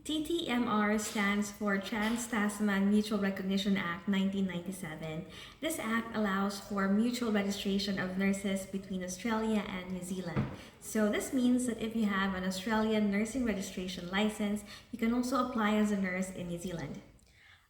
TTMR stands for Trans-Tasman Mutual Recognition Act 1997. This act allows for mutual registration of nurses between Australia and New Zealand. So this means that if you have an Australian nursing registration license, you can also apply as a nurse in New Zealand.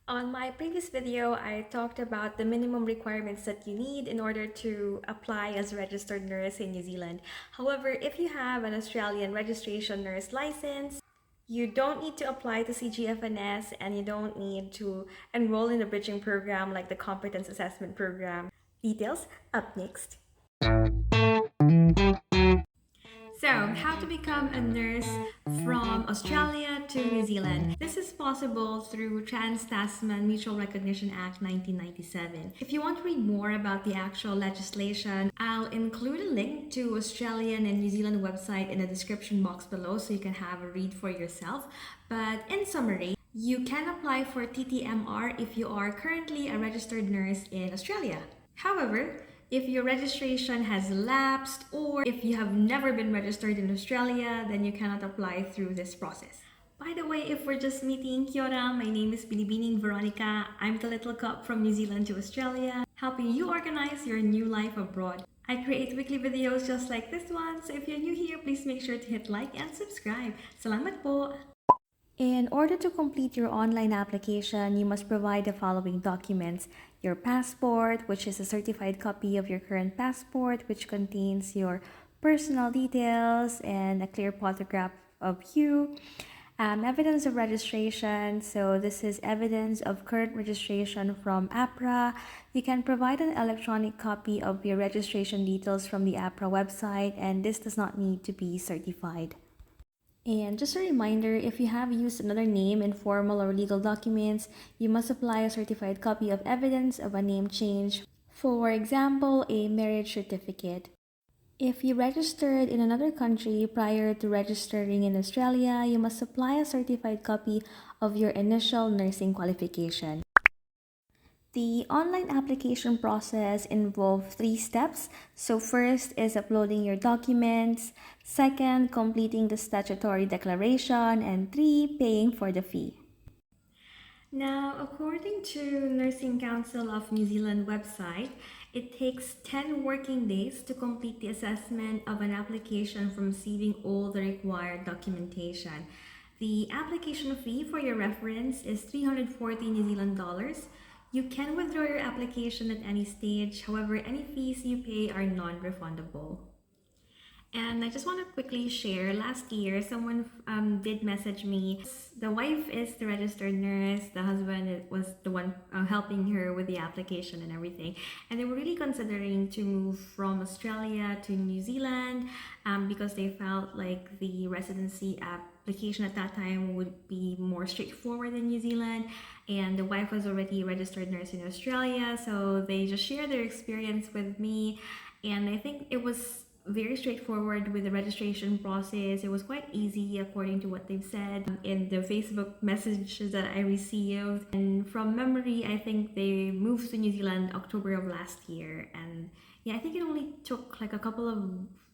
On my previous video, I talked about the minimum requirements that you need in order to apply as a registered nurse in New Zealand. However, if you have an Australian registration nurse license, you don't need to apply to CGFNS and you don't need to enroll in the bridging program like the competence assessment program. Details up next. So, how to become a nurse from Australia to New Zealand. This is possible through Trans-Tasman Mutual Recognition Act 1997. If you want to read more about the actual legislation, I'll include a link to Australian and New Zealand website in the description box below so you can have a read for yourself. But in summary, you can apply for TTMR if you are currently a registered nurse in Australia. However, if your registration has lapsed or if you have never been registered in Australia, then you cannot apply through this process. By the way, if we're just meeting, kia ora, my name is Binibining Veronica. I'm the little cup from New Zealand to Australia, helping you organize your new life abroad. I create weekly videos just like this one, so if you're new here, please make sure to hit like and subscribe. Salamat po! In order to complete your online application, you must provide the following documents: your passport, which is a certified copy of your current passport, which contains your personal details and a clear photograph of you. Evidence of registration, so this is evidence of current registration from APRA. You can provide an electronic copy of your registration details from the APRA website, and this does not need to be certified. And just a reminder, if you have used another name in formal or legal documents, you must apply a certified copy of evidence of a name change. For example, a marriage certificate. If you registered in another country prior to registering in Australia, you must supply a certified copy of your initial nursing qualification. The online application process involves 3 steps. So first is uploading your documents, second, completing the statutory declaration, and 3, paying for the fee. Now, according to Nursing Council of New Zealand website, it takes 10 working days to complete the assessment of an application from receiving all the required documentation. The application fee, for your reference, is 340 New Zealand dollars. You can withdraw your application at any stage, however, any fees you pay are non-refundable. And I just want to quickly share, last year, someone did message me. The wife is the registered nurse, the husband was the one helping her with the application and everything. And they were really considering to move from Australia to New Zealand because they felt like the residency application at that time would be more straightforward in New Zealand. And the wife was already a registered nurse in Australia, so they just shared their experience with me. And I think it was very straightforward with the registration process. It was quite easy according to what they've said in the Facebook messages that I received. And from memory, I think they moved to New Zealand October of last year. And yeah, I think it only took like a couple of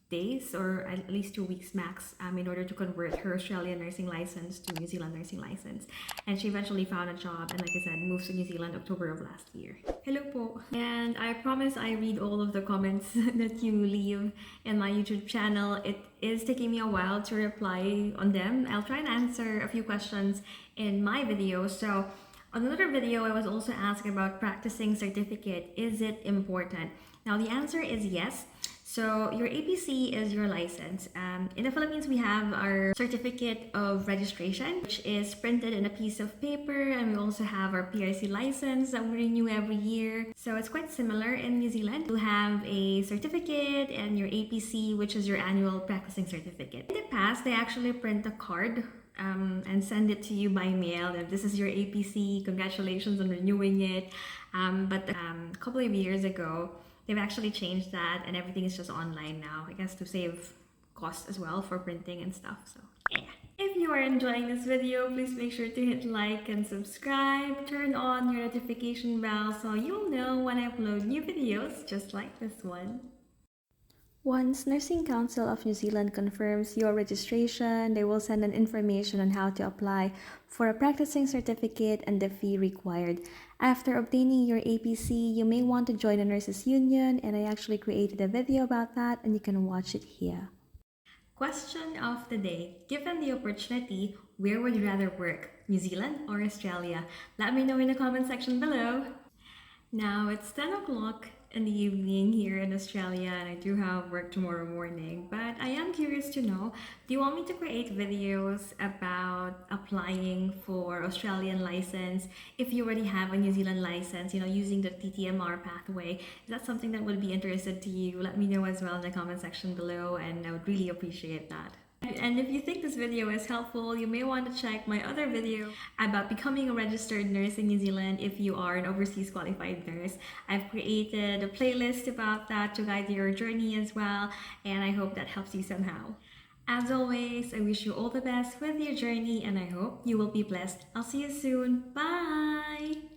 days or at least 2 weeks max in order to convert her Australian nursing license to New Zealand nursing license. And she eventually found a job and, like I said, moved to New Zealand October of last year. Hello po! And I promise I read all of the comments that you leave in my YouTube channel. It is taking me a while to reply on them. I'll try and answer a few questions in my video. So on another video, I was also asked about practicing certificate. Is it important? Now the answer is yes. So your APC is your license. In the Philippines, we have our certificate of registration, which is printed in a piece of paper, and we also have our PRC license that we renew every year. So it's quite similar in New Zealand. You have a certificate and your APC, which is your annual practicing certificate. In the past, they actually print a card and send it to you by mail. And this is your APC, congratulations on renewing it. But a couple of years ago, they've actually changed that and everything is just online now, I guess, to save cost as well for printing and stuff. So yeah. If you are enjoying this video, please make sure to hit like and subscribe. Turn on your notification bell so you'll know when I upload new videos just like this one. Once Nursing Council of New Zealand confirms your registration, they will send an information on how to apply for a practicing certificate and the fee required. After obtaining your APC, you may want to join a nurses union, and I actually created a video about that and you can watch it here. Question of the day. Given the opportunity, where would you rather work? New Zealand or Australia? Let me know in the comment section below. Now it's 10 o'clock in the evening here in Australia and I do have work tomorrow morning, but I am curious to know, do you want me to create videos about applying for Australian license if you already have a New Zealand license, using the TTMR pathway? Is that something that would be interested to you? Let me know as well in the comment section below and I would really appreciate that. And if you think this video is helpful, you may want to check my other video about becoming a registered nurse in New Zealand if you are an overseas qualified nurse. I've created a playlist about that to guide your journey as well, and I hope that helps you somehow. As always, I wish you all the best with your journey and I hope you will be blessed. I'll see you soon. Bye!